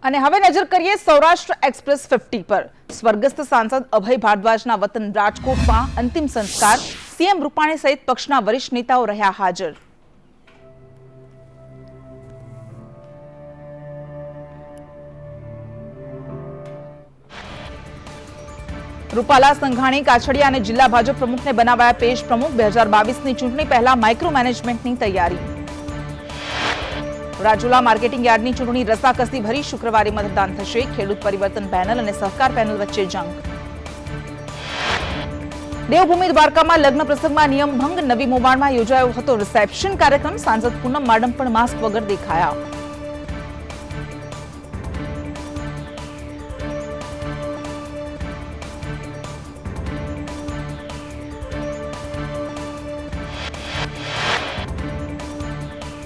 અને હવે નજર કરીએ સૌરાષ્ટ્ર એક્સપ્રેસ 50 પર। સ્વર્ગસ્થ સાંસદ અભય ભારદ્વાજના વતન રાજકોટમાં અંતિમ સંસ્કાર। સીએમ રૂપાણી સહિત પક્ષના વરિષ્ઠ નેતાઓ રહ્યા હાજર। રૂપાલા, સંઘાણી, કાછડિયા અને જિલ્લા ભાજપ પ્રમુખને બનાવાયા પેજ પ્રમુખ। 2022ની ચૂંટણી પહેલા માઇક્રો મેનેજમેન્ટની તૈયારી। રાજુલા માર્કેટિંગ યાર્ડની ચૂંટણી રસાકસી ભરી। શુક્રવારે મતદાન થશે। ખેડૂત પરિવર્તન પેનલ અને સહકાર પેનલ વચ્ચે જંગ। દેવભૂમિ દ્વારકામાં લગ્ન પ્રસંગમાં નિયમ ભંગ। નવી મોવાણમાં યોજાયો હતો રિસેપ્શન કાર્યક્રમ। સાંસદ પૂનમ માડમ પણ માસ્ક વગર દેખાયા।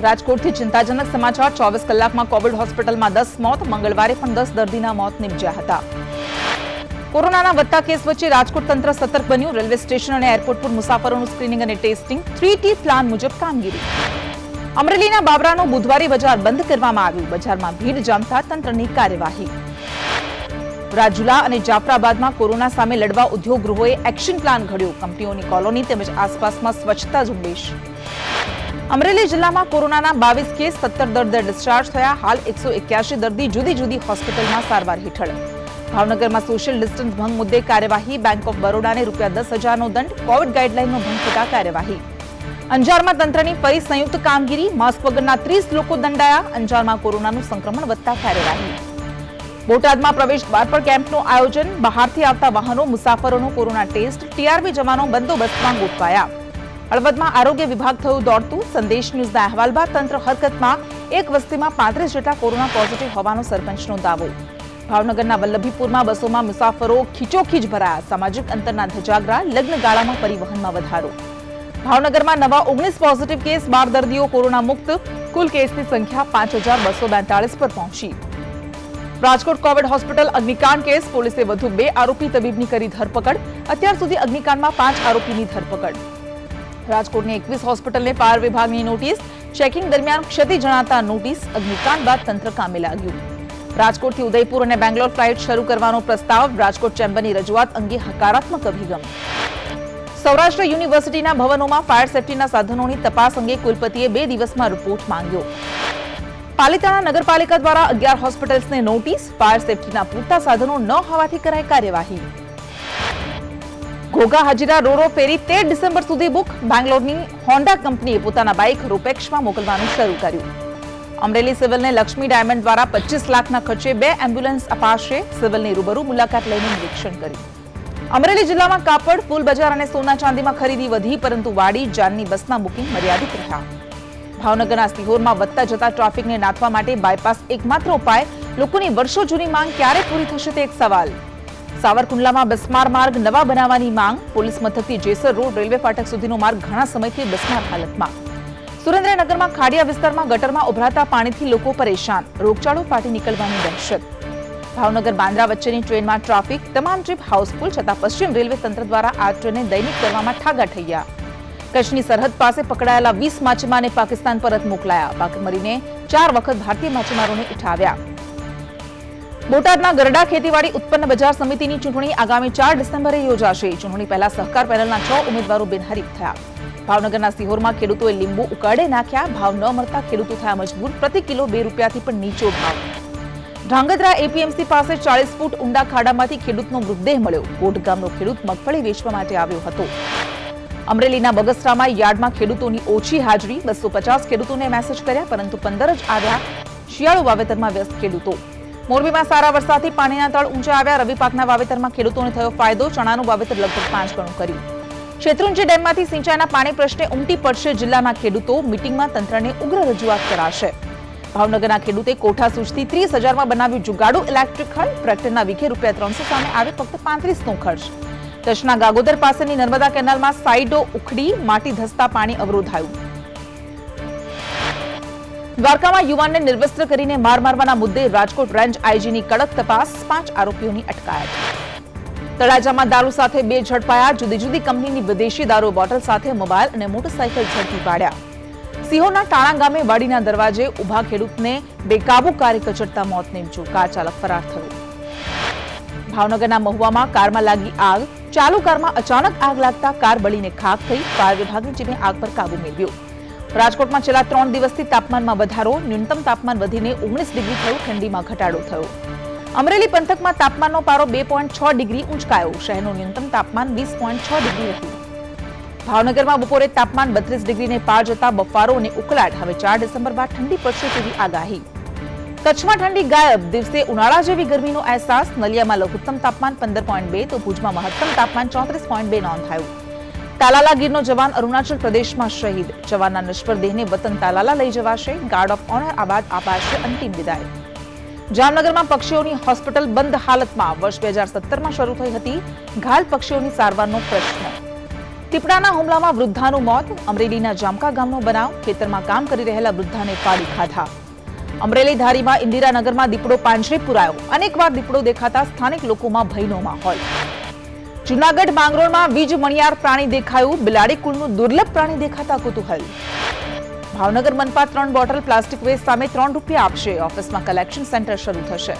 રાજકોટથી ચિંતાજનક સમાચાર। 24 કલાકમાં કોવિડ હોસ્પિટલમાં 10 મોત। મંગળવારે પણ 10 દર્દીના મોત નિપજ્યા હતા। કોરોનાના વધતા કેસ વચ્ચે રાજકોટ તંત્ર સતર્ક બન્યું। રેલવે સ્ટેશન અને એરપોર્ટ પર મુસાફરોનું સ્ક્રીનિંગ અને ટેસ્ટિંગ। 3T પ્લાન મુજબ કામગીરી। અમરેલીના બાબરાનો બુધવારે બજાર બંધ કરવામાં આવ્યું। બજારમાં ભીડ જામતા તંત્રની કાર્યવાહી। રાજુલા અને જાફરાબાદમાં કોરોના સામે લડવા ઉદ્યોગ ગૃહોએ એક્શન પ્લાન ઘડ્યો। કંપનીઓની કોલોની તેમજ આસપાસમાં સ્વચ્છતા ઝુંબેશ। અમરેલી જિલ્લામાં કોરોનાના 22 કેસ, 17 દર્દી ડિસ્ચાર્જ થયા। હાલ 181 દર્દી જુદી જુદી હોસ્પિટલમાં સારવાર હેઠળ। ભાવનગરમાં સોશિયલ ડિસ્ટન્સ ભંગ મુદ્દે કાર્યવાહી। બેંક ઓફ બરોડાને ₹10,000નો દંડ। કોવિડ ગાઈડલાઈનનો ભંગ થતા કાર્યવાહી। અંજારમાં તંત્રની ફરી સંયુક્ત કામગીરી। માસ્ક વગરના 30 લોકો દંડાયા। અંજારમાં કોરોનાનું સંક્રમણ વધતા કાર્યવાહી। બોટાદમાં પ્રવેશ દ્વાર પર કેમ્પનું આયોજન। બહારથી આવતા વાહનો, મુસાફરોનો કોરોના ટેસ્ટ। ટીઆરબી જવાનો બંદોબસ્તમાં ગોઠવાયા। હળવદમાં આરોગ્ય વિભાગ થયું દોડતું। સંદેશ ન્યૂઝના અહેવાલ બાદ તંત્ર હરકતમાં। એક વસ્તીમાં 35 જેટલા કોરોના પોઝિટિવ હોવાનો સરપંચનો દાવો। ભાવનગરના વલ્લભીપુરમાં બસોમાં મુસાફરો ખીચોખીચ ભરાયા। સામાજિક અંતરના ધજાગરા। લગ્ન ગાળામાં પરિવહનમાં વધારો। ભાવનગરમાં નવા 19 પોઝિટિવ કેસ, 12 દર્દીઓ કોરોના મુક્ત। કુલ કેસની સંખ્યા 5242 પર પહોંચી। રાજકોટ કોવિડ હોસ્પિટલ અગ્નિકાંડ કેસ। પોલીસે વધુ 2 આરોપી તબીબની કરી ધરપકડ। અત્યાર સુધી અગ્નિકાંડમાં 5 આરોપીની ધરપકડ। રાજકોટની 21 હોસ્પિટલને ફાયર વિભાગની નોટિસ। ચેકિંગ દરમિયાન ક્ષતિ જણાતા નોટિસ। અગ્નિકાંડ બાદ તંત્ર કામે લાગ્યું। રાજકોટથી ઉદયપુર અને બેંગ્લોર ફ્લાઇટ શરૂ કરવાનો પ્રસ્તાવ। રાજકોટ ચેમ્બરની રજૂઆત અંગે હકારાત્મક અભિગમ। સૌરાષ્ટ્ર યુનિવર્સિટીના ભવનોમાં ફાયર સેફટીના સાધનોની તપાસ અંગે કુલપતિએ 2 દિવસમાં રિપોર્ટ માંગ્યો। પાલિતાણા નગરપાલિકા દ્વારા 11 હોસ્પિટલ્સને નોટિસ। ફાયર સેફટીના પૂરતા સાધનો ન હોવાથી કરાઈ કાર્યવાહી। ઘોઘા હજીરા રોરો ફેરી 13 ડિસેમ્બર સુધી બુક। બેંગ્લોરની હોન્ડા કંપનીએ પોતાના બાઇક રોપેક્ષમાં મોકલવાનું શરૂ કર્યું। અમરેલી સિવિલને લક્ષ્મી ડાયમંડ દ્વારા 25 લાખના ખર્ચે 2 એમ્બ્યુલન્સ અપાશે। સિવિલની રૂબરૂ મુલાકાત લઈને નિરીક્ષણ કર્યું। અમરેલી જિલ્લામાં કાપડ, ફૂલ બજાર અને સોના ચાંદીમાં ખરીદી વધી, પરંતુ વાડી, જાનની બસના બુકિંગ મર્યાદિત રહ્યા। ભાવનગરના સિહોરમાં વધતા જતા ટ્રાફિકને નાથવા માટે બાયપાસ એકમાત્ર ઉપાય। લોકોની વર્ષો જૂની માંગ ક્યારે પૂરી થશે તે એક સવાલ। સાવરકુંડલામાં બિસ્માર માર્ગ નવા બનાવવાની માંગ। પોલીસ મથકથી જેસર રોડ રેલવે ફાટક સુધીનો માર્ગ ઘણા સમયથી બિસ્માર હાલતમાં। સુરેન્દ્રનગરમાં ખાડિયા વિસ્તારમાં ગટરમાં ઉભરાતા પાણીથી લોકો પરેશાન। રોગચાળો ફાટી નીકળવાની દહેશત। ભાવનગર બાંદ્રા વચ્ચેની ટ્રેનમાં ટ્રાફિક। તમામ ટ્રીપ હાઉસફુલ છતાં પશ્ચિમ રેલવે તંત્ર દ્વારા આ ટ્રેનને દૈનિક કરવામાં ઠાગાઠૈયા। કચ્છની સરહદ પાસે પકડાયેલા 20 માછીમારને પાકિસ્તાન પરત મોકલાયા। પાકમરીને 4 વખત ભારતીય માછીમારોને ઉઠાવ્યા। બોટાદના ગરડા ખેતીવાડી ઉત્પન્ન બજાર સમિતિની ચૂંટણી આગામી 4 ડિસેમ્બરે યોજાશે। ચૂંટણી પહેલા સહકાર પેનલના 6 ઉમેદવારો બિનહરીફ થયા। ભાવનગરના સિહોરમાં ખેડૂતોએ લીંબુ ઉકાળે નાખ્યા। ભાવ ન મળતા ખેડૂતો થયા મજબૂર। પ્રતિ કિલો 2 રૂપિયાથી પણ નીચો ભાવ। ઢાંગધ્રા એપીએમસી પાસે 40 ફૂટ ઊંડા ખાડામાંથી ખેડૂતનો મૃતદેહ મળ્યો। કોટ ગામનો ખેડૂત મગફળી વેચવા માટે આવ્યો હતો। અમરેલીના બગસરામાં યાર્ડમાં ખેડૂતોની ઓછી હાજરી। 250 ખેડૂતોને મેસેજ કર્યા, પરંતુ 15 જ આવ્યા। શિયાળુ વાવેતરમાં વ્યસ્ત ખેડૂતો। મોરબીમાં સારા વરસાદથી પાણીના તળ ઊંચા આવ્યા। રવિ પાકના વાવેતરમાં ખેડૂતોને થયો ફાયદો। ચણાનું વાવેતર લગભગ 5 ગણું કર્યું। શેત્રુંજી ડેમમાંથી સિંચાઈના પાણી પ્રશ્ને ઉમટી પડશે જિલ્લાના ખેડૂતો। મીટિંગમાં તંત્રને ઉગ્ર રજૂઆત કરાશે। ભાવનગરના ખેડૂતે કોઠાસૂઝથી 30,000માં બનાવ્યું જુગાડુ ઇલેક્ટ્રિક હળ। ટ્રેક્ટરના વીઘે ₹300 સામે આવે ફક્ત 35નો ખર્ચ। કચ્છના ગાગોદર પાસેની નર્મદા કેનાલમાં સાઈડો ઉખડી, માટી ધસતા પાણી અવરોધાયું। દ્વારકામાં યુવાનને નિર્વસ્ત્ર કરીને માર મારવાના મુદ્દે રાજકોટ રેન્જ આઈજીની કડક તપાસ। 5 આરોપીઓની અટકાયત। તળાજામાં દારૂ સાથે 2 ઝડપાયા। જુદી જુદી કંપનીની વિદેશી દારૂ બોટલ સાથે મોબાઈલ અને મોટરસાયકલ ઝડપી પાડ્યા। સિહોરના ટાણા ગામે વાડીના દરવાજે ઉભા ખેડૂતને બેકાબુ કારે કચડતા મોત નીપજ્યું. કાર ચાલક ફરાર થયો. ભાવનગરના મહુવામાં કારમાં લાગી આગ. ચાલુ કારમાં અચાનક આગ લાગતા કાર બળીને ખાખ થઈ. ફાયર વિભાગની ટીમે આગ પર કાબુ મેળવ્યો. રાજકોટમાં છેલ્લા 3 દિવસથી તાપમાનમાં વધારો. ન્યૂનતમ તાપમાન વધીને 19 ડિગ્રી થયું. ઠંડીમાં ઘટાડો થયો. અમરેલી પંથકમાં તાપમાનનો પારો 2.6 ડિગ્રી ઊંચકાયો. શહેરનું ન્યૂનતમ તાપમાન 20.6 ડિગ્રી રહ્યું. ભાવનગરમાં બપોરે તાપમાન 32 ડિગ્રીને પાર જતા બફારો અને ઉકળાટ. હવે 4 ડિસેમ્બર બાદ ઠંડી પડશે તેવી આગાહી. કચ્છમાં ઠંડી ગાયબ. દિવસે ઉનાળા જેવી ગરમીનો અહેસાસ. નલિયામાં લઘુત્તમ તાપમાન 15.2 તો ભુજમાં મહત્તમ તાપમાન 34.2 નોંધાયું. તાલાલા ગીરનો જવાન અરુણાચલ પ્રદેશમાં શહીદ. જવાનના નિષ્ફળ દેહને વતન તાલાલા લઈ જવાશે. ગાર્ડ ઓફ ઓનર આબાદ અપાશે અંતિમ વિદાય. જામનગરમાં પક્ષીઓની હોસ્પિટલ બંધ હાલતમાં. વર્ષ 2017માં શરૂ થઈ હતી. ઘાયલ પક્ષીઓની સારવારનો પ્રશ્ન. ટીપડાના હુમલામાં વૃદ્ધાનું મોત. અમરેલીના જામકા ગામનો બનાવ. ખેતરમાં કામ કરી રહેલા વૃદ્ધાને ફાડી ખાધા. અમરેલી ધારીમાં ઇન્દિરાનગરમાં દીપડો પાંજરે પુરાયો. અનેકવાર દીપડો દેખાતા સ્થાનિક લોકોમાં ભયનો માહોલ. જૂનાગઢ માંગરોળમાં વીજ મણિયાર પ્રાણી દેખાયું. બિલાડી કુળનું દુર્લભ પ્રાણી દેખાતા કુતૂહલ. ભાવનગર મનપા 3 બોટલ પ્લાસ્ટિક વેસ્ટ સામે ₹3 આપશે. ઓફિસમાં કલેક્શન સેન્ટર શરૂ થશે.